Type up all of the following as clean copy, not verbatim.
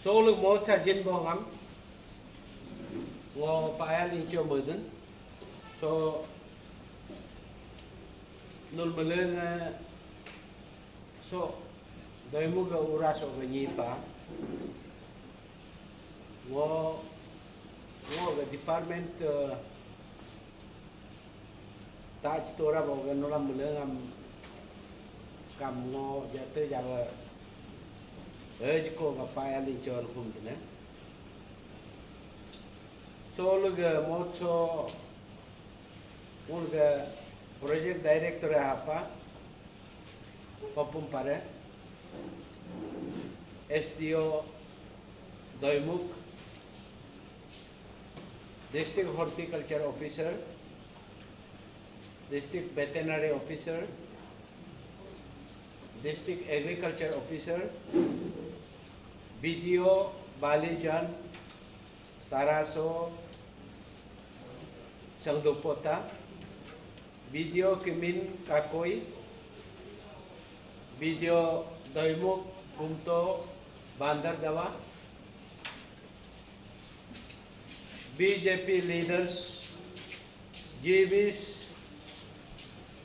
số lượng một sa jin bo ngam wo pa ya ling cho mơ den so nul meleng so doi mu ga ura so ga ni pa wo ga department ta stora bo ga nolam meleng am kam ngo ja te ja ga ko ga pa ya ling cho kum den so luga mocho ulga project director apa papum pare SDO Doimuk district horticulture officer district veterinary officer district agriculture officer BDO Balijan Taraso Sangdopota BDO Kimin Kakoi BDO Doimuk Kumto Bandar Dawa BJP leaders GB's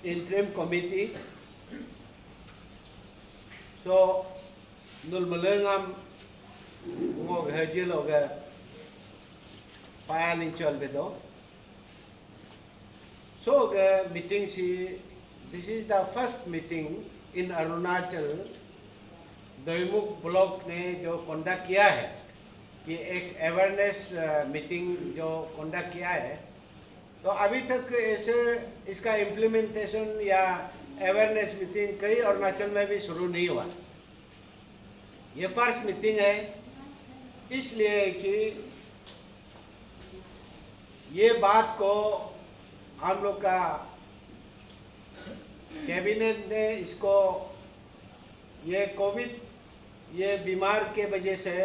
interim committee so nul melengam ngog hajil oga payaling chol bedo so meeting si this is the first meeting in Arunachal Doimukh block ने जो conduct किया है कि एक awareness meeting जो conduct किया है तो अभी तक ऐसे इसका इम्प्लीमेंटेशन या अवेयरनेस मीटिंग कई अरुणाचल में भी शुरू नहीं हुआ ये फर्स्ट मीटिंग है इसलिए कि ये बात को हम लोग का कैबिनेट ने इसको ये कोविड ये बीमार के वजह से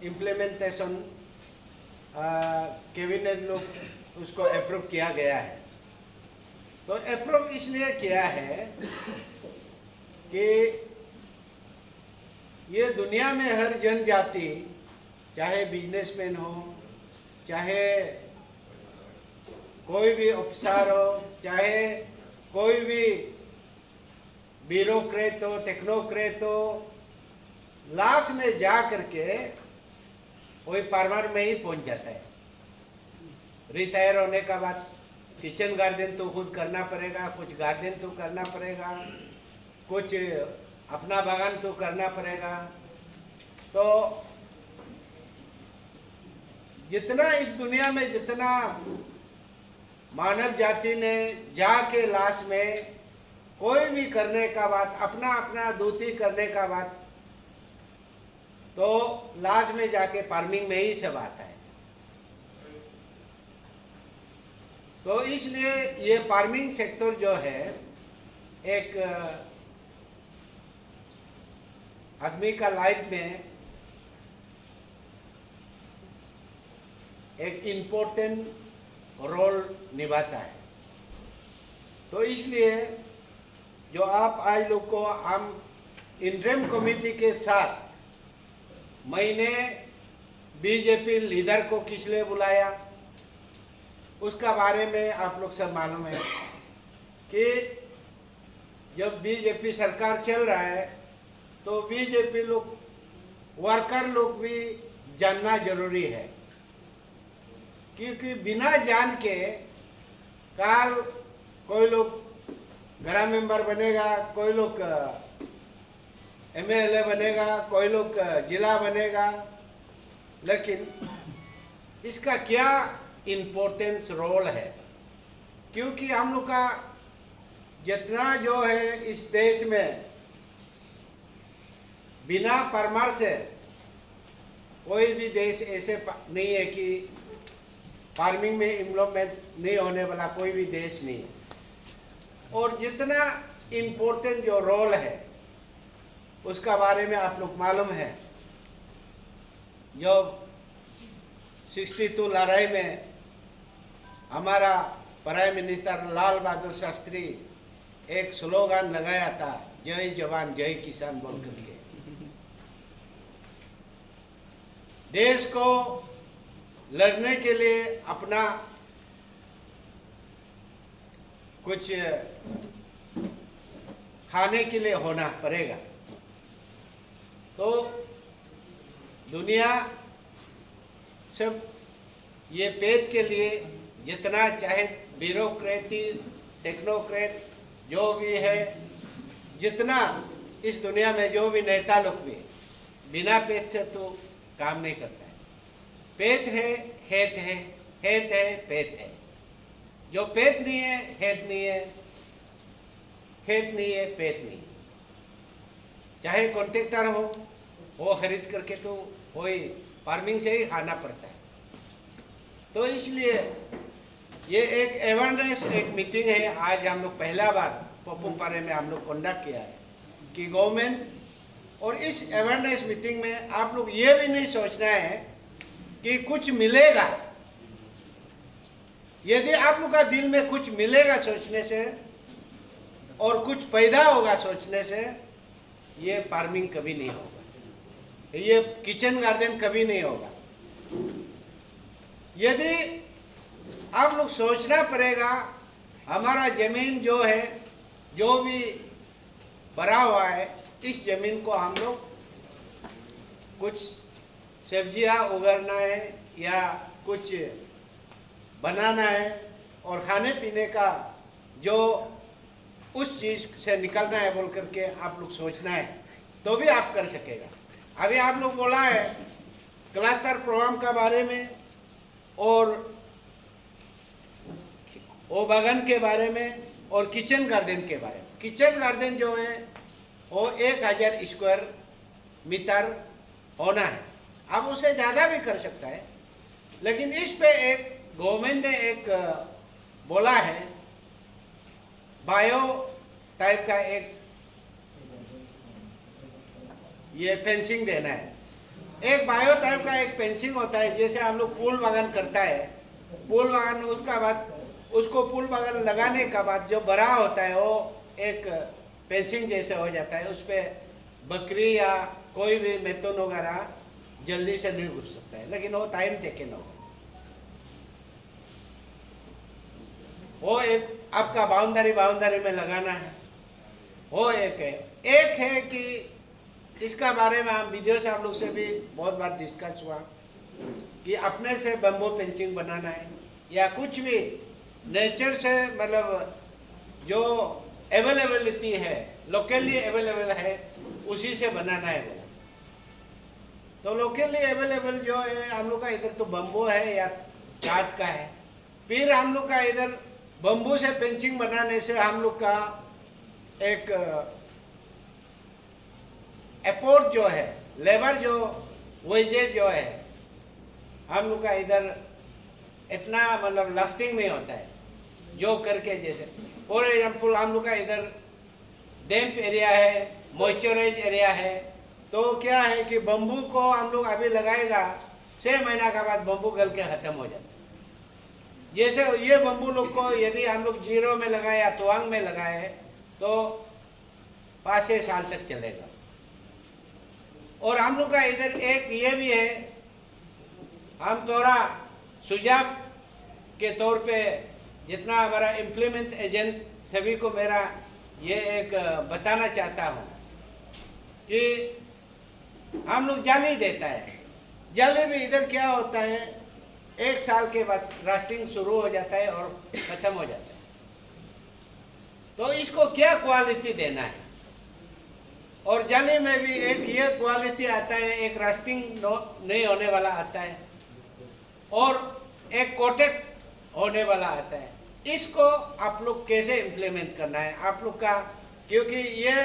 इम्प्लीमेंटेशन कैबिनेट लोग उसको अप्रूव किया गया है तो अप्रूव इसलिए किया है कि ये दुनिया में हर जनजाति चाहे बिजनेसमैन हो चाहे कोई भी अफसर हो चाहे कोई भी ब्यूरोक्रेट हो टेक्नोक्रेट हो लास्ट में जा करके कोई फार्मर में ही पहुंच जाता है रिटायर होने का बाद किचन गार्डन तो खुद करना पड़ेगा कुछ गार्डन तो करना पड़ेगा कुछ अपना बागान तो करना पड़ेगा तो जितना इस दुनिया में जितना मानव जाति ने जाके लास्ट में कोई भी करने का बाद अपना अपना दूती करने का बाद तो लास्ट में जाके फार्मिंग में ही सब आता है तो इसलिए ये फार्मिंग सेक्टर जो है एक आदमी का लाइफ में एक इम्पोर्टेंट रोल निभाता है तो इसलिए जो आप आज लोग को हम इंटरिम कमेटी के साथ मैंने बीजेपी लीडर को किस लिए बुलाया उसका बारे में आप लोग सब मालूम है कि जब बीजेपी सरकार चल रहा है तो बीजेपी लोग वर्कर लोग भी जानना जरूरी है क्योंकि बिना जान के काल कोई लोग घरा मेंबर बनेगा कोई लोग एमएलए बनेगा कोई लोग जिला बनेगा लेकिन इसका क्या इम्पोर्टेंस रोल है क्योंकि हम लोग का जितना जो है इस देश में बिना परामर्श से कोई भी देश ऐसे नहीं है कि फार्मिंग में इन्वॉल्वमेंट नहीं होने वाला कोई भी देश नहीं है और जितना इम्पोर्टेंट जो रोल है उसका बारे में आप लोग मालूम है जो 62 लड़ाई में हमारा प्राइम मिनिस्टर लाल बहादुर शास्त्री एक स्लोगन लगाया था जय जवान जय किसान बोल करके देश को लड़ने के लिए अपना कुछ खाने के लिए होना पड़ेगा। तो दुनिया सब ये पेट के लिए जितना चाहे ब्यूरोक्रेसी टेक्नोक्रेट जो भी है, जितना इस दुनिया में जो भी नेता लोग भी बिना पेट से तो काम नहीं करता है। पेट है हेत है, हेत है पेट है। जो पेट नहीं है हेत नहीं है, खेत नहीं है पेट नहीं है। चाहे कॉन्ट्रैक्टर हो वो खरीद करके तो वही फार्मिंग से ही खाना पड़ता है। तो इसलिए ये एक अवेयरनेस एक मीटिंग है। आज हम लोग पहला बार पपुमपारे में हम लोग कंडक्ट किया है कि गवर्नमेंट, और इस अवेयरनेस मीटिंग में आप लोग ये भी नहीं सोचना है कि कुछ मिलेगा। यदि आप लोग का दिल में कुछ मिलेगा सोचने से और कुछ पैदा होगा सोचने से, ये फार्मिंग कभी नहीं होगा, ये किचन गार्डन कभी नहीं होगा। यदि आप लोग सोचना पड़ेगा हमारा जमीन जो है, जो भी भरा हुआ है, इस जमीन को हम लोग कुछ सब्जियां उगाना है या कुछ बनाना है और खाने पीने का जो उस चीज से निकलना है बोल करके आप लोग सोचना है तो भी आप कर सकेगा। अभी आप लोग बोला है क्लस्टर प्रोग्राम के बारे में और वो बागान के बारे में और किचन गार्डन के बारे में। किचन गार्डन जो है वो 1000 स्क्वायर मीटर होना है। अब उससे ज़्यादा भी कर सकता है, लेकिन इस पे एक गवर्नमेंट ने एक बोला है बायो टाइप का एक ये फेंसिंग देना है। एक बायो टाइप का एक फेंसिंग होता है, जैसे हम लोग फूल बागान करता है, फूल बागान उसका बाद उसको फूल बागान लगाने का बाद जो बड़ा होता है वो एक फेंसिंग जैसे हो जाता है। उस पर बकरी या कोई भी मैथुन वगैरह जल्दी से नहीं घुस सकता है, लेकिन वो टाइम टेकन होगा। वो एक आपका बाउंड्री में लगाना है, वो एक है। एक है कि इसका बारे में हम वीडियो से आप लोग से भी बहुत बार डिस्कस हुआ कि अपने से बम्बो पेंटिंग बनाना है या कुछ भी नेचर से, मतलब जो अवेलेबिलिटी है, लोकली अवेलेबल है, उसी से बनाना है बोला। तो लोकली अवेलेबल जो है हम लोग का इधर तो बम्बो है या काठ का है। फिर हम लोग का इधर बम्बू से पेंचिंग बनाने से हम लोग का एक एफोर्ट जो है, लेबर जो वेजेज जो है, हम लोग का इधर इतना मतलब लास्टिंग नहीं होता है जो करके। जैसे फॉर एग्जाम्पल हम लोग का इधर डैम्प एरिया है, मॉइस्चराइज एरिया है, तो क्या है कि बम्बू को हम लोग अभी लगाएगा, 6 महीना के बाद बम्बू गल के खत्म हो जाता है। जैसे ये बम्बू लोग को यदि हम लोग जीरो में लगाए या तवांग में लगाए तो 5-6 साल तक चलेगा। और हम लोग का इधर एक ये भी है, हम थोड़ा सुझाव के तौर पे जितना हमारा इम्प्लीमेंट एजेंट सभी को मेरा ये एक बताना चाहता हूँ कि हम लोग जाली देता है। जाली भी इधर क्या होता है, 1 साल के बाद रस्टिंग शुरू हो जाता है और खत्म हो जाता है। तो इसको क्या क्वालिटी देना है, और जाली में भी एक ये क्वालिटी आता है, एक रस्टिंग नहीं होने वाला आता है और एक कोटेड होने वाला आता है। इसको आप लोग कैसे इम्प्लीमेंट करना है आप लोग का, क्योंकि ये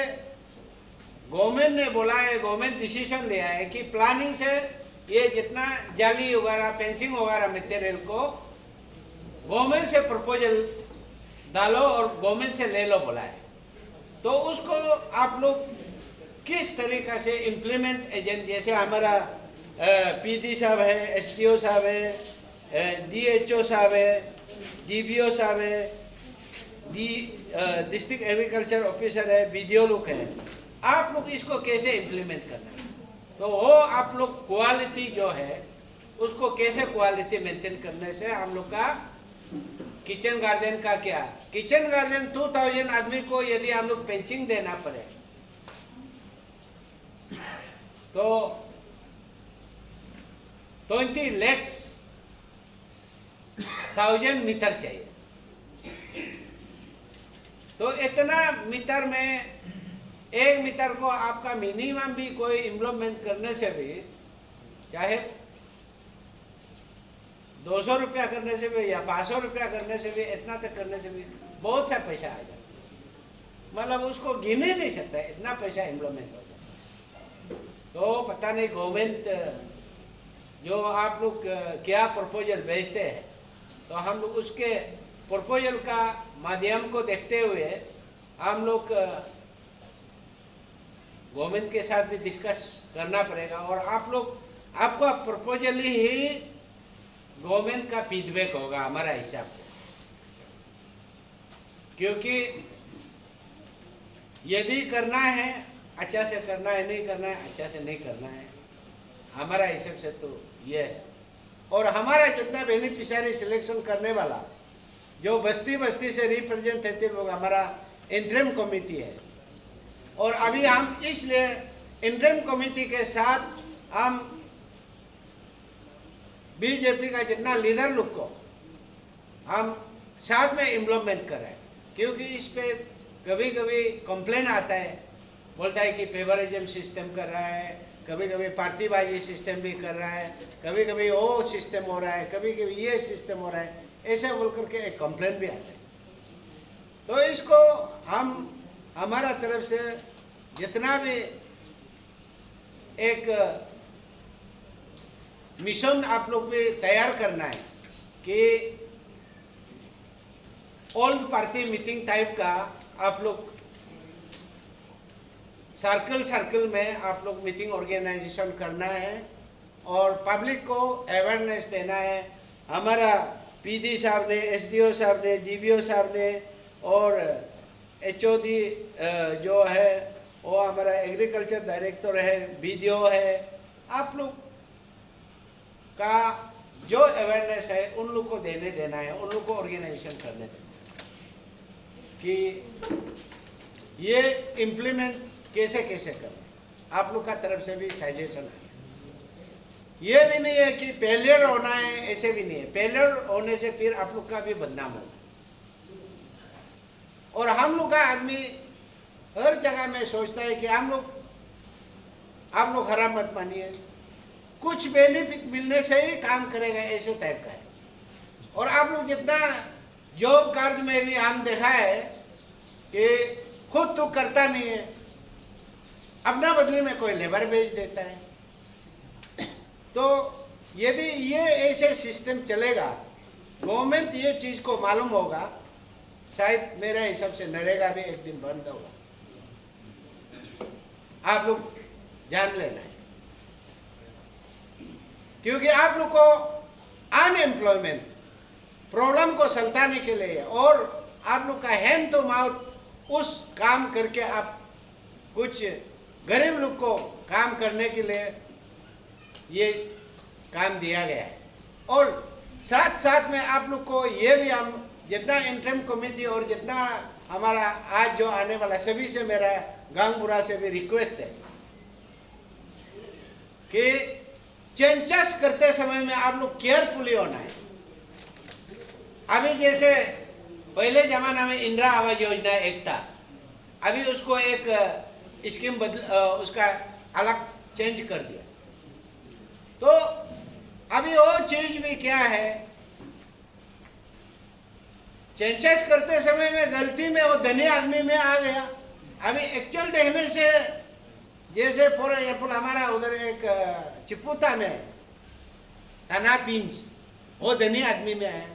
गवर्नमेंट ने बोला है, गवर्नमेंट डिसीजन लिया है कि प्लानिंग से ये जितना जाली वगैरह फेंसिंग वगैरह मटेरियल को गवर्नमेंट से प्रपोजल डालो और गवर्नमेंट से ले लो बोला है। तो उसको आप लोग किस तरीक़े से इम्प्लीमेंट एजेंट, जैसे हमारा पीडी साहब है, एसडीओ साहब है, डीएचओ साहब है, डीवीओ साहब है, डिस्ट्रिक्ट एग्रीकल्चर ऑफिसर है, बीडीओ लोग हैं, आप लोग इसको कैसे इम्प्लीमेंट करना है तो वो आप लोग क्वालिटी जो है उसको कैसे क्वालिटी मेंटेन करने से हम लोग का किचन गार्डन का क्या, किचन गार्डन 2000 आदमी को यदि हम लोग पेंचिंग देना पड़े तो 20 लाख 1000 मीटर चाहिए। तो इतना मीटर में 1 मीटर को आपका मिनिमम भी कोई इम्प्लीमेंट करने से भी, चाहे 200 रुपया करने से भी या 500 रुपया करने से भी, इतना तक करने से भी बहुत सा पैसा आ जाता, मतलब उसको गिन ही नहीं सकता, इतना पैसा इम्प्लीमेंट हो जाता। तो पता नहीं गवर्नमेंट जो आप लोग क्या प्रपोजल भेजते हैं, तो हम लोग उसके प्रपोजल का माध्यम को देखते हुए हम लोग गवर्नमेंट के साथ भी डिस्कस करना पड़ेगा, और आप लोग आपका प्रपोजल ही गवर्नमेंट का फीडबैक होगा हमारा हिसाब से। क्योंकि यदि करना है अच्छा से करना है, नहीं करना है अच्छा से नहीं करना है, हमारा हिसाब से तो ये है। और हमारा जितना बेनिफिशियरी सिलेक्शन करने वाला जो बस्ती बस्ती से रिप्रेजेंटेटिव लोग हमारा इंटरिम कमेटी है, और अभी हम इसलिए इंटरिम कमेटी के साथ हम बीजेपी का जितना लीडर लोग को हम साथ में इम्प्लीमेंट कर रहे हैं। क्योंकि इस पे कभी कभी कंप्लेन आता है, बोलता है कि फेवरिज्म सिस्टम कर रहा है, कभी कभी पार्टीबाजी सिस्टम भी कर रहा है, कभी कभी वो सिस्टम हो रहा है, कभी कभी ये सिस्टम हो रहा है, ऐसे बोल करके एक कंप्लेन भी आता है। तो इसको हम हमारा तरफ से जितना भी एक मिशन आप लोग भी तैयार करना है कि ऑल पार्टी मीटिंग टाइप का आप लोग सर्कल में आप लोग मीटिंग ऑर्गेनाइजेशन करना है और पब्लिक को अवेयरनेस देना है। हमारा पीडी साहब ने, एसडीओ साहब ने, जीबीओ साहब ने और एचओडी जो है वो हमारा एग्रीकल्चर डायरेक्टर है, बीडीओ है, आप लोग का जो अवेयरनेस है उन लोग को देना है, उन लोग को ऑर्गेनाइजेशन करने देना कि ये इम्प्लीमेंट कैसे करें। आप लोग का तरफ से भी सजेशन है। ये भी नहीं है कि फेलियर होना है, ऐसे भी नहीं है, फेलियर होने से फिर आप लोग का भी बदनाम होगा। और हम लोग का आदमी हर जगह में सोचता है कि आप लोग हराम मत मानिए, कुछ बेनिफिट मिलने से ही काम करेगा, ऐसे टाइप का है। और आप लोग जितना जॉब कार्ड में भी हम देखा है कि खुद तो करता नहीं है, अपना बदले में कोई लेबर भेज देता है। तो यदि ये ऐसे सिस्टम चलेगा, गवर्नमेंट ये चीज को मालूम होगा, शायद मेरे हिसाब से नरेगा भी एक दिन बंद होगा। आप लोग जान लेना है, क्योंकि आप लोग को अनएम्प्लॉयमेंट प्रॉब्लम को सुलझाने के लिए और आप लोग का हैंड टू माउथ उस काम करके आप कुछ गरीब लोग को काम करने के लिए ये काम दिया गया है। और साथ साथ में आप लोग को ये भी हम जितना इंटरिम कमेटी और जितना हमारा आज जो आने वाला सभी से मेरा गांगपुरा से भी रिक्वेस्ट है कि चेंजेस करते समय में आप लोग केयरफुली होना है। अभी जैसे पहले जमाना में इंदिरा आवास योजना एक था, अभी उसको एक स्कीम उसका अलग चेंज कर दिया। तो अभी वो चीज भी क्या है, चेंजेस करते समय में गलती में वो धनी आदमी में आ गया। अभी एक्चुअल देखने से जैसे फॉर एग्जाम्पल हमारा उधर एक चिपुता में थाना पिंज, वो धनी आदमी में आया,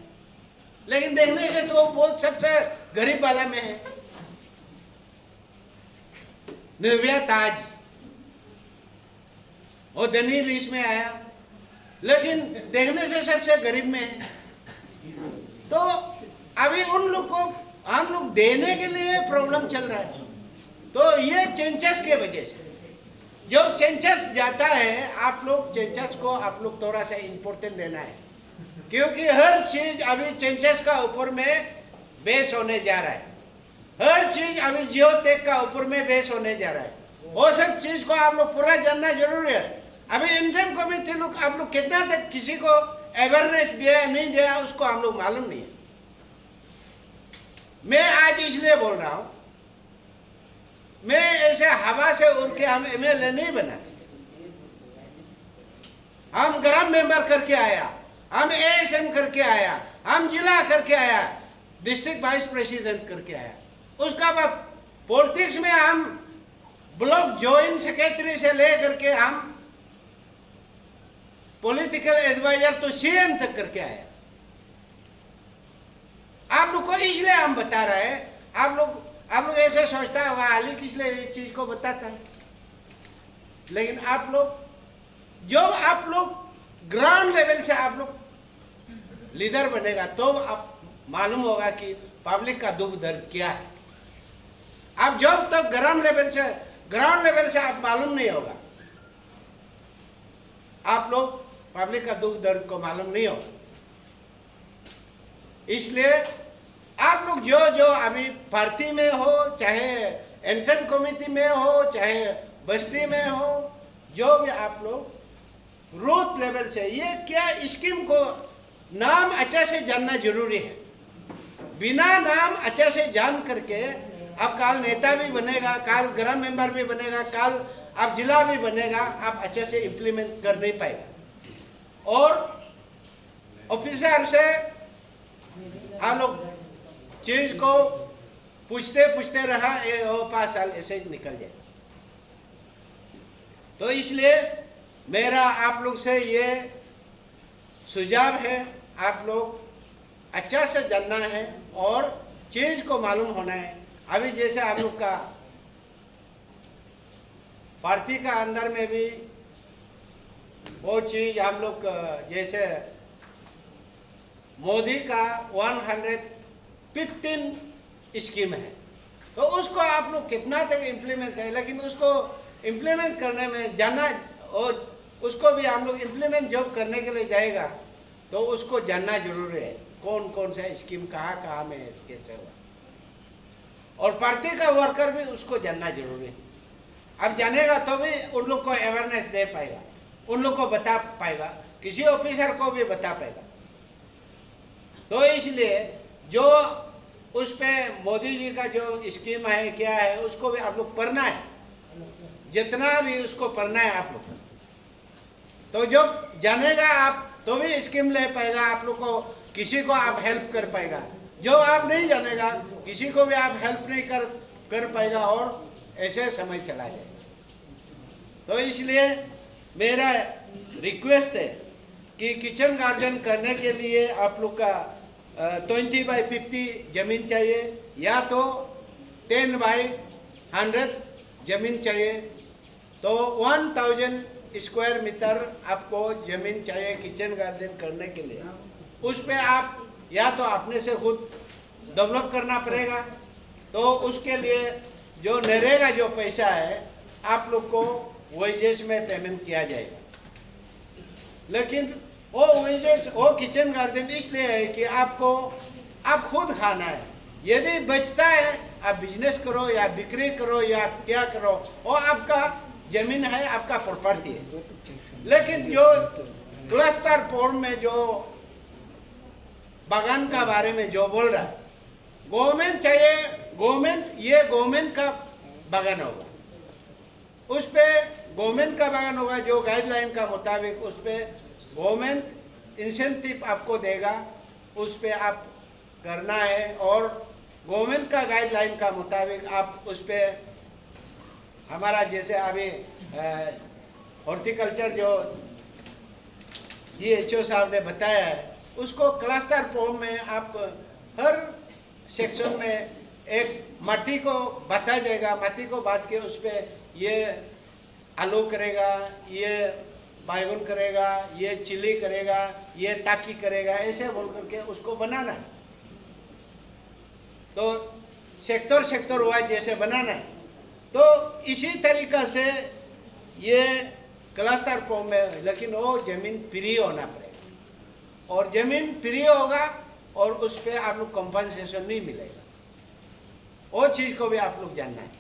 लेकिन देखने से तो बहुत सबसे गरीब वाला में है। निर्भया ताज, वो धनी लिस्ट में आया, लेकिन देखने से सबसे गरीब में है। तो अभी उन लोग को हम लोग देने के लिए प्रॉब्लम चल रहा है। तो ये चेंजेस के वजह से जब सेंसस जाता है, आप लोग सेंसस को आप लोग थोड़ा सा इम्पोर्टेंट देना है, क्योंकि हर चीज अभी सेंसस का ऊपर में बेस होने जा रहा है। हर चीज अभी जियोटेक का ऊपर में बेस होने जा रहा है। वो सब चीज को आप लोग पूरा जानना जरूरी है। अभी इंडियन कमिटी लोग आप लोग कितना तक किसी को अवेयरनेस दिया नहीं दिया उसको हम लोग मालूम नहीं है। मैं आज इसलिए बोल रहा हूं, मैं ऐसे हवा से उड़ के हम एमएलए नहीं बना, हम ग्राम मेंबर करके आया, हम एएसएम करके आया, हम जिला करके आया, डिस्ट्रिक्ट वाइस प्रेसिडेंट करके आया। उसका बाद पॉलिटिक्स में हम ब्लॉक जॉइंट सेक्रेटरी से लेकर के हम पॉलिटिकल एडवाइजर तो सीएम तक करके आया। आप लोग को इसलिए हम बता रहे हैं, आप लोग ऐसे सोचता होगा अली किस लिए इस चीज को बताता है, लेकिन आप लोग ग्राउंड लेवल से आप लोग लीडर बनेगा तो आप मालूम होगा कि पब्लिक का दुख दर्द क्या है। आप जब तक ग्राउंड लेवल से आप मालूम नहीं होगा, आप लोग पब्लिक का दुख दर्द को मालूम नहीं होगा। इसलिए आप लोग जो अभी पार्टी में हो, चाहे एंट्रेंस कमेटी में हो, चाहे बस्ती में हो, जो भी आप लोग रूट लेवल से ये क्या स्कीम को नाम अच्छा से जानना जरूरी है। बिना नाम अच्छा से जान करके आप काल नेता भी बनेगा, काल ग्राम मेंबर भी बनेगा, काल आप जिला भी बनेगा, आप अच्छे से इम्प्लीमेंट कर नहीं पाएगा। और ऑफिसर से हम लोग चीज को पूछते रहा, 5 साल ऐसे ही निकल जाए। तो इसलिए मेरा आप लोग से ये सुझाव है, आप लोग अच्छा से जानना है और चीज को मालूम होना है। अभी जैसे आप लोग का पार्टी का अंदर में भी वो चीज हम लोग जैसे मोदी का 115 स्कीम है, तो उसको आप लोग कितना तक इम्प्लीमेंट है, लेकिन उसको इम्प्लीमेंट करने में जाना, और उसको भी हम लोग इम्प्लीमेंट जब करने के लिए जाएगा तो उसको जानना जरूरी है, कौन कौन सा स्कीम कहाँ में कैसे हुआ। और पार्टी का वर्कर भी उसको जानना जरूरी है। अब जानेगा तो भी उन लोग को अवेयरनेस दे पाएगा, उन लोग को बता पाएगा, किसी ऑफिसर को भी बता पाएगा। तो इसलिए जो उस पे मोदी जी का जो स्कीम है क्या है उसको भी आप लोग पढ़ना है, जितना भी उसको पढ़ना है आप लोग। तो जब जानेगा आप तो भी स्कीम ले पाएगा, आप लोग को किसी को आप हेल्प कर पाएगा। जो आप नहीं जानेगा किसी को भी आप हेल्प नहीं कर पाएगा और ऐसे समय चला जाएगा। तो इसलिए मेरा रिक्वेस्ट है कि किचन गार्डन करने के लिए आप लोग का 20 बाई 50 जमीन चाहिए, या तो 10 बाई 100 जमीन चाहिए। तो 1000 स्क्वायर मीटर आपको जमीन चाहिए किचन गार्डन करने के लिए। उस पे आप या तो अपने से खुद डेवलप करना पड़ेगा, तो उसके लिए जो नरेगा जो पैसा है आप लोग को वेजेस में पेमेंट किया जाएगा। लेकिन वो वेजेस वो किचन गार्डन इसलिए है कि आपको आप खुद खाना है। यदि बचता है आप बिजनेस करो या बिक्री करो या क्या करो, वो आपका जमीन है, आपका प्रॉपर्टी है। लेकिन जो क्लस्टर फॉर्म में जो बागान का बारे में जो बोल रहा है, गवर्नमेंट चाहिए, गवर्नमेंट का बागान होगा, उस पे गवर्नमेंट का बागान होगा जो गाइडलाइन का मुताबिक, उस पे गवर्नमेंट इंसेंटिव आपको देगा, उस पे आप करना है। और गवर्नमेंट का गाइडलाइन का मुताबिक आप उस पे हमारा जैसे अभी हॉर्टिकल्चर जो DHO साहब ने बताया है, उसको क्लस्टर फॉर्म में आप हर सेक्शन में एक माटी को बांटा जाएगा, माटी को बांट के उस पे ये आलू करेगा, ये बैगन करेगा, ये चिली करेगा, ये ताकी करेगा, ऐसे बोल करके उसको बनाना है। तो सेक्टर वाइज जैसे बनाना है। तो इसी तरीका से ये क्लस्टर फॉर्म में, लेकिन वो जमीन फ्री होना पड़ेगा, और जमीन फ्री होगा और उस पर आप लोग कंपनसेशन नहीं मिलेगा। वो चीज को भी आप लोग जानना है।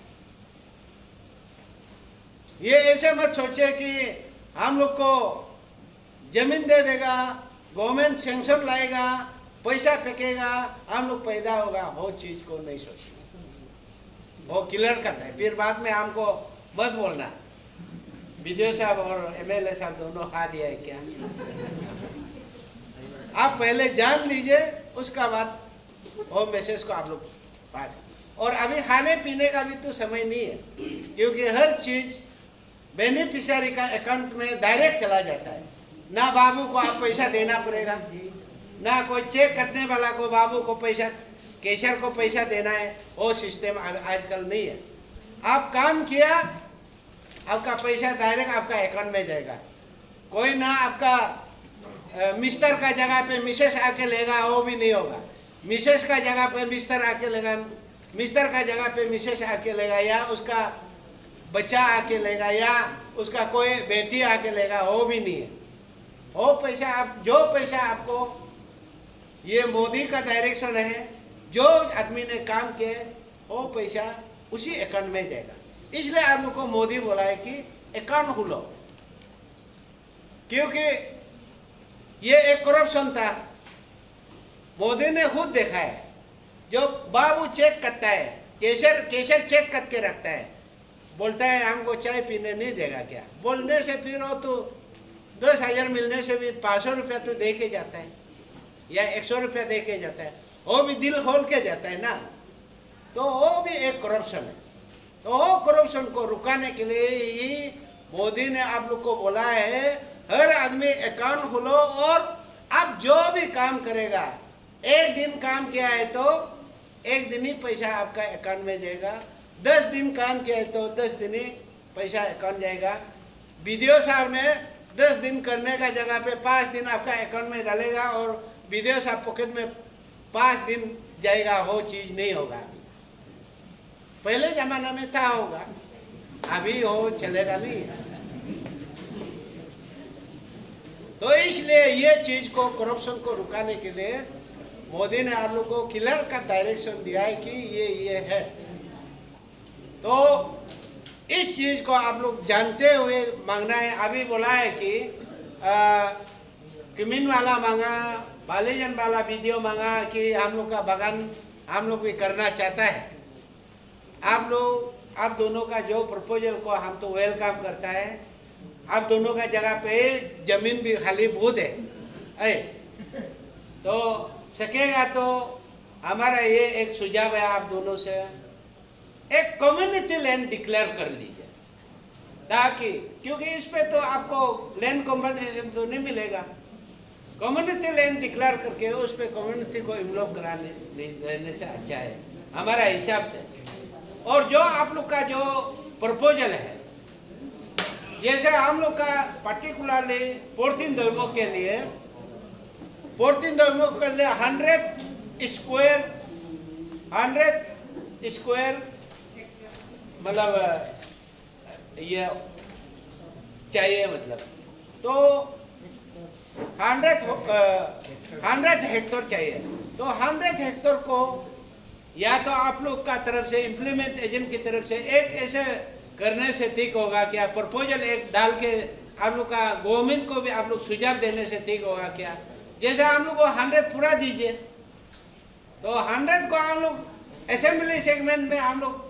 ये ऐसे मत सोचे कि हम लोग को जमीन दे देगा, गवर्नमेंट सेंक्शन लाएगा, पैसा फेंकेगा, हम लोग पैदा होगा, वो चीज को नहीं सोचिए। वो क्लियर करता है, फिर बाद में हमको मत बोलना विजय साहब और एमएलए साहब दोनों खा दिया है क्या। आप पहले जान लीजिए, उसका बाद वो मैसेज को आप लोग पास। और अभी खाने पीने का भी तो समय नहीं है, क्योंकि हर चीज बेनिफिशियरी का अकाउंट में डायरेक्ट चला जाता है। ना बाबू को आप पैसा देना पड़ेगा, ना कोई चेक करने वाला को बाबू को पैसा, कैशियर को पैसा देना है, वो सिस्टम आजकल नहीं है। आप काम किया, आपका पैसा डायरेक्ट आपका अकाउंट में जाएगा। कोई ना आपका मिस्टर का जगह पे मिसेस आके लेगा, वो भी नहीं होगा। मिसेस का जगह पे मिस्टर आके लेगा, मिस्टर का जगह पे मिसेस आके लेगा, या उसका बच्चा आके लेगा, या उसका कोई बेटी आके लेगा, वो भी नहीं है। वो पैसा आप, जो पैसा आपको, ये मोदी का डायरेक्शन है, जो आदमी ने काम किए वो पैसा उसी अकाउंट में जाएगा। इसलिए आप लोग को मोदी बोला है कि अकाउंट खोलो, क्योंकि ये एक करप्शन था। मोदी ने खुद देखा है, जो बाबू चेक करता है, कैशियर चेक करके रखता है, बोलता है हमको चाय पीने नहीं देगा क्या, बोलने से फिर वो तो 10,000 मिलने से भी 500 रुपया तो दे के जाता है, या 100 रुपया दे के जाता है, वो भी दिल खोल के जाता है ना। तो वो भी एक करप्शन है। तो वो करप्शन को रुकाने के लिए ही मोदी ने आप लोग को बोला है, हर आदमी अकाउंट खोलो, और आप जो भी काम करेगा, एक दिन काम किया है तो एक दिन ही पैसा आपका अकाउंट में जाएगा, 10 दिन काम किया है तो 10 दिन ही पैसा अकाउंट जाएगा। बीडीओ साहब ने 10 दिन करने का जगह पे 5 दिन आपका अकाउंट में डालेगा, और बीडीओ साहब पॉकेट में 5 दिन जाएगा, वो चीज नहीं होगा। पहले जमाना में था, होगा, अभी वो चलेगा नहीं। तो इसलिए ये चीज को, करप्शन को रुकाने के लिए मोदी ने आप लोग को क्लियर का डायरेक्शन दिया है कि ये है। तो इस चीज को आप लोग जानते हुए मांगना है। अभी बोला है कि किमिन वाला मांगा, बालीजन वाला वीडियो मांगा कि हम लोग का बगान हम लोग भी करना चाहता है। आप दोनों का जो प्रपोजल को हम तो वेलकम करता है। आप दोनों का जगह पे जमीन भी खाली बहुत है, तो सकेगा तो हमारा ये एक सुझाव है आप दोनों से, एक कम्युनिटी लैंड डिक्लेयर कर लीजिए, ताकि, क्योंकि इस पे तो आपको लैंड कॉम्पनसेशन तो नहीं मिलेगा। कम्युनिटी लैंड डिक्लेयर करके उस पे कम्युनिटी को इन्वॉल्व कराने देने से अच्छा है हमारा हिसाब से। और जो आप लोग का जो प्रपोजल है, जैसे हम लोग का पर्टिकुलरली 14 दोइमो के लिए 100 स्क्वायर मतलब ये चाहिए, मतलब तो 100 हेक्टर चाहिए। तो 100 हेक्टर को या तो आप लोग का तरफ से, इम्प्लीमेंट एजेंट की तरफ से एक ऐसे करने से ठीक होगा क्या, प्रपोजल एक डाल के आप लोग का गवर्नमेंट को भी आप लोग सुझाव देने से ठीक होगा क्या। जैसे हम लोग को 100 पूरा दीजिए, तो 100 को हम लोग असेंबली सेगमेंट में हम लोग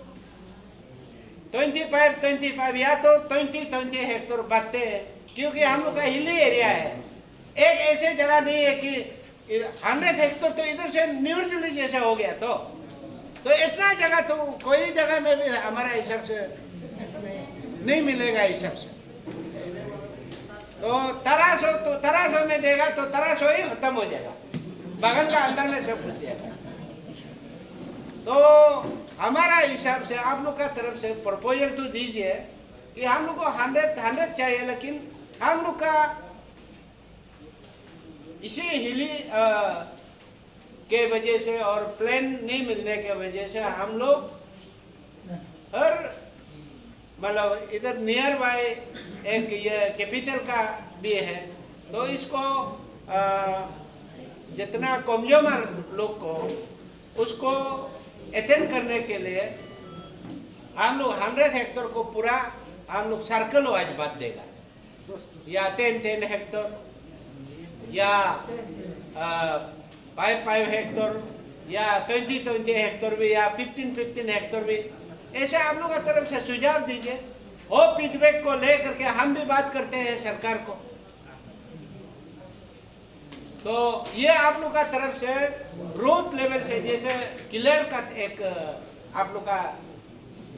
25 या तो 20 हेक्टर बांटते हैं, क्योंकि हम लोग का हिली एरिया है। एक ऐसे जगह नहीं है कि 100 हेक्टर तो इधर से न्यू दिल्ली जैसे हो गया, तो इतना जगह तो कोई जगह में भी हमारा हिसाब से नहीं मिलेगा हिसाब से। तो तरासो में देगा तो तरासो ही खत्म हो जाएगा, बगल का अंदर में सब कुछ जाएगा। तो हमारा हिसाब से आप लोग का तरफ से प्रपोजल तो दीजिए कि हम लोग को 100 चाहिए, लेकिन हम लोग का इसी हिली के वजह से और प्लेन नहीं मिलने के वजह से हम लोग हर मतलब इधर नियर बाय एक ये कैपिटल का भी है, तो इसको जितना कंज्यूमर लोग को उसको अटेंड करने के लिए हम लोग 100 हेक्टर को पूरा हम लोग सर्कल वाइज बांट देगा, या 10 हेक्टर या 5 हेक्टर या 20 हेक्टर भी या 15 हेक्टर भी, ऐसे आप लोग की तरफ से सुझाव दीजिए। वो फीडबैक को लेकर के हम भी बात करते हैं सरकार को। तो ये आप लोग का तरफ से रूट लेवल से जैसे क्लियर का एक आप लोग का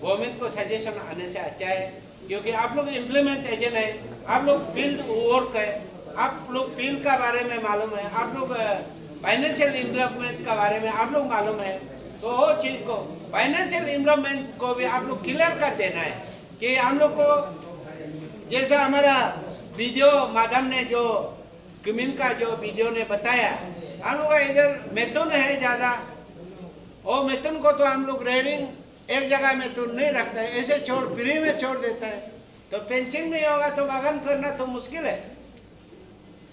गवर्नमेंट को सजेशन आने से अच्छा है, क्योंकि आप लोग इम्प्लीमेंट एजेंट है, आप लोग फील्ड वर्क है, आप लोग फील्ड का बारे में मालूम है, आप लोग फाइनेंशियल इम्प्रूवमेंट का बारे में आप लोग मालूम है। तो वो चीज़ को फाइनेंशियल इम्प्रूवमेंट को भी आप लोग क्लियर कर देना है कि हम लोग को जैसे हमारा वीडियो माध्यम ने जो कम्युन का जो वीडियो ने बताया, हम लोग का इधर मैथुन है ज़्यादा, और मैथुन को तो हम लोग रेयरिंग एक जगह मैथुन नहीं रखता है, ऐसे छोड़ फ्री में छोड़ देता है। तो फेंसिंग नहीं होगा तो बागान करना तो मुश्किल है।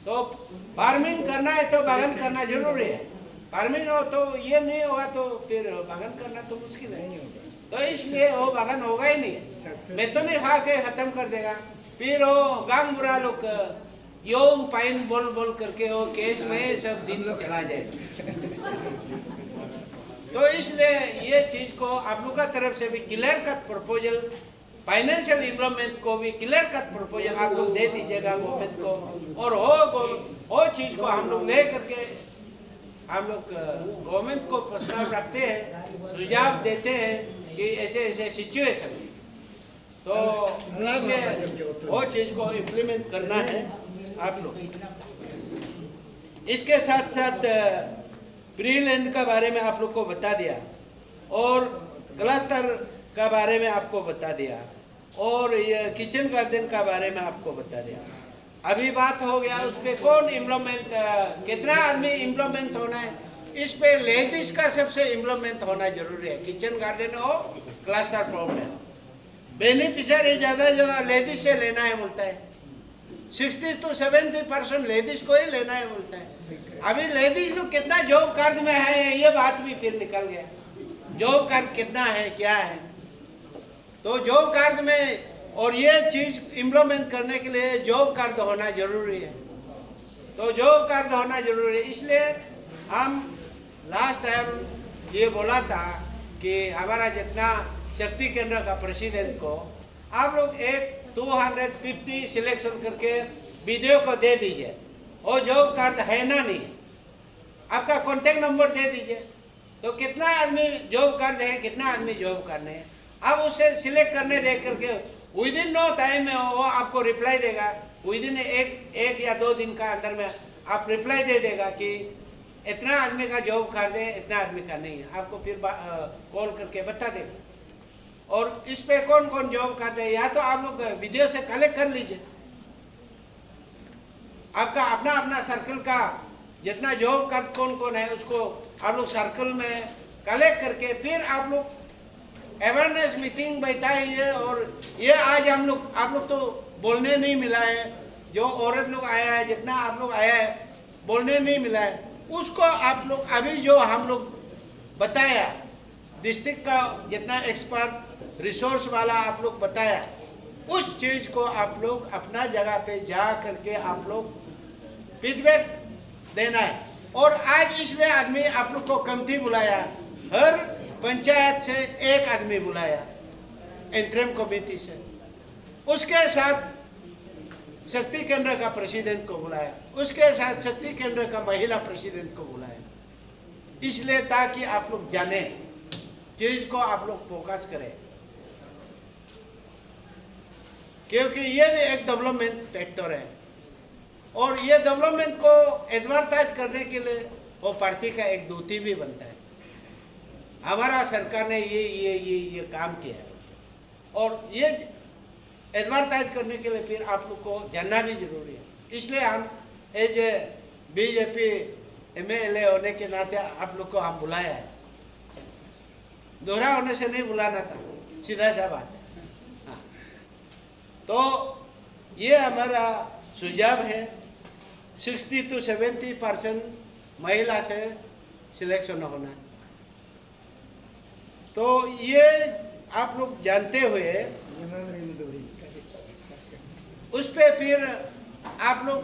तो फार्मिंग करना है तो बागान करना जरूरी है, फार्मिंग हो तो ये नहीं होगा तो फिर बागान करना तो मुश्किल है। तो इसलिए वो बागान होगा ही नहीं, मैथुन ही खा के खत्म कर देगा। फिर वो गांव बुरा लोग योम पाइन बोल बोल करके वो केस में सब दिन चला जाए। तो इसलिए ये चीज को आप लोग का तरफ से भी clear cut proposal, financial improvement को भी क्लियर कट प्रपोजल आप लोग दे दीजिएगा गवर्नमेंट को, और वो चीज को हम लोग ले करके हम लोग गवर्नमेंट को प्रस्ताव रखते हैं, सुझाव देते हैं कि ऐसे ऐसे सिचुएशन, तो वो चीज को इम्प्लीमेंट करना है आप लोग। इसके साथ साथ प्री लैंड का बारे में आप लोग को बता दिया, और क्लस्टर का बारे में आपको बता दिया, और ये किचन गार्डन का बारे में आपको बता दिया। अभी बात हो गया उस पर कौन इम्प्लीमेंट, कितना आदमी इम्प्लीमेंट होना है, इस पे लेडीज का सबसे इम्प्लीमेंट होना जरूरी है। किचन गार्डन हो क्लस्टर प्रॉब्लम, बेनिफिशियरी ज़्यादा लेडीज से लेना है बोलता है, 60 to 70% लेडीज को ही लेना है बोलता है। अभी लेडीज लोग कितना जॉब कार्ड में है ये बात भी फिर निकल गया, जॉब कार्ड कितना है क्या है। तो जॉब कार्ड में और ये चीज इम्प्लीमेंट करने के लिए जॉब कार्ड होना जरूरी है, तो जॉब कार्ड होना जरूरी है। इसलिए हम लास्ट टाइम ये बोला था कि हमारा जितना शक्ति केंद्र का प्रेसिडेंट को आप लोग एक 250 सिलेक्शन करके वीडियो को दे दीजिए, और जॉब कार्ड है ना नहीं, आपका कॉन्टेक्ट नंबर दे दीजिए, तो कितना आदमी जॉब कार्ड है कितना आदमी जॉब कार्ड नहीं है, आप उसे सिलेक्ट करने दे करके विद इन नो टाइम में वो आपको रिप्लाई देगा, विद इन एक या 2 दिन का अंदर में आप रिप्लाई दे देगा कि इतना आदमी का जॉब कार्ड है इतना आदमी का नहीं है, आपको फिर कॉल करके बता देगा। और इस पे कौन कौन जॉब कार्ड है या तो आप लोग वीडियो से कलेक्ट कर लीजिए, आपका अपना अपना सर्कल का जितना जॉब कार्ड कौन कौन है उसको आप लोग सर्कल में कलेक्ट करके फिर आप लोग अवेयरनेस मीटिंग बैठाइए। और ये आज हम लोग आप लोग तो बोलने नहीं मिला है, जो औरत लोग आया है जितना आप लोग आया है बोलने नहीं मिला है, उसको आप लोग अभी जो हम लोग बताया डिस्ट्रिक्ट का जितना एक्सपर्ट रिसोर्स वाला आप लोग बताया, उस चीज को आप लोग अपना जगह पे जा करके आप लोग फीडबैक देना है। और आज इसलिए आदमी आप लोग को कमिटी बुलाया, हर पंचायत से एक आदमी बुलाया इंटरिम कमेटी से, उसके साथ शक्ति केंद्र का प्रेसिडेंट को बुलाया, उसके साथ शक्ति केंद्र का महिला प्रेसिडेंट को बुलाया, इसलिए ताकि आप लोग जाने चीज को आप लोग फोकस करें, क्योंकि ये भी एक डेवलपमेंट फैक्टर है। और ये डेवलपमेंट को एडवर्टाइज करने के लिए वो पार्टी का एक ड्यूटी भी बनता है। हमारा सरकार ने ये काम किया है, और ये एडवर्टाइज करने के लिए फिर आप लोग को जानना भी जरूरी है। इसलिए हम एज ए बीजेपी MLA होने के नाते आप लोग को हम बुलाया है, दोहरा होने से नहीं बुलाना था, सीधा सा बात है। तो ये हमारा सुझाव है। 60 to 70% महिला से सिलेक्शन होना। तो ये आप लोग जानते हुए उस पे फिर आप लोग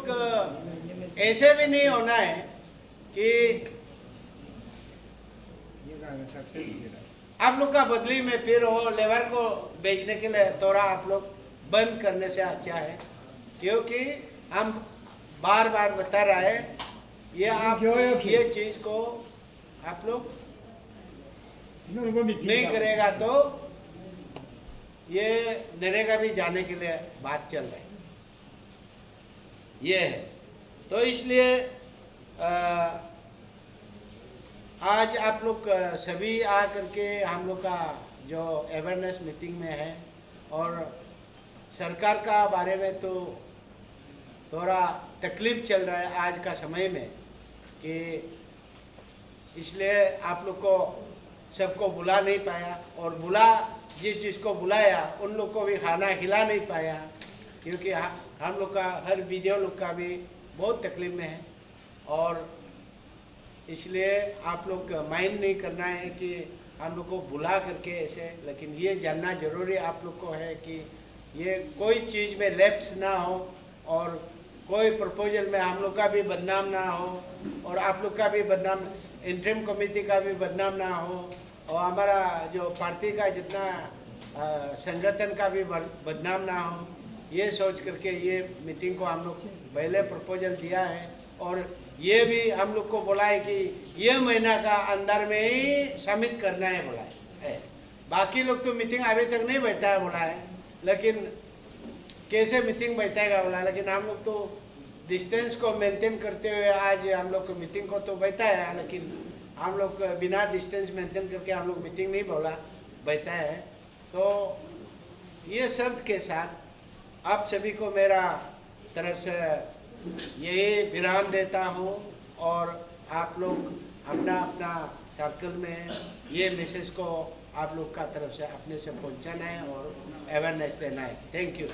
ऐसे भी नहीं होना है कि आप लोग का बदली में फिर वो लेबर को बेचने के लिए थोड़ा आप लोग बंद करने से अच्छा है, क्योंकि हम बार बार बता रहे हैं ये आप ये चीज को आप लोग नहीं करेगा तो ये नरेगा भी जाने के लिए बात चल रही ये है। तो इसलिए आज आप लोग सभी आ करके हम लोग का जो अवेयरनेस मीटिंग में है, और सरकार का बारे में तो थोड़ा तकलीफ चल रहा है आज का समय में, कि इसलिए आप लोग को सबको बुला नहीं पाया, और बुला जिसको बुलाया उन लोग को भी खाना खिला नहीं पाया, क्योंकि हम लोग का हर वीडियो लोग का भी बहुत तकलीफ में है। और इसलिए आप लोग माइंड नहीं करना है कि हम लोग को बुला करके ऐसे, लेकिन ये जानना जरूरी आप लोग को है कि ये कोई चीज़ में लैप्स ना हो, और कोई प्रपोजल में हम लोग का भी बदनाम ना हो, और आप लोग का भी बदनाम, इंटरिम कमेटी का भी बदनाम ना हो, और हमारा जो पार्टी का जितना संगठन का भी बदनाम ना हो। ये सोच करके ये मीटिंग को हम लोग पहले प्रपोजल दिया है, और ये भी हम लोग को बोला है कि ये महीना का अंदर में ही सबमिट करना है बोला है। बाकी लोग तो मीटिंग अभी तक नहीं बैठा है बोला है, लेकिन कैसे मीटिंग बैठाएगा बोला, लेकिन हम लोग तो डिस्टेंस को मेंटेन करते हुए आज हम लोग मीटिंग को तो बैठा है, लेकिन हम लोग बिना डिस्टेंस मेंटेन करके हम लोग मीटिंग नहीं बोला बैठा है। तो ये शर्त के साथ आप सभी को मेरा तरफ से यही विराम देता हूँ, और आप लोग अपना अपना सर्कल में ये मैसेज को आप लोग का तरफ से अपने से पहुँचाना है और अवेयरनेस देना है। Thank you.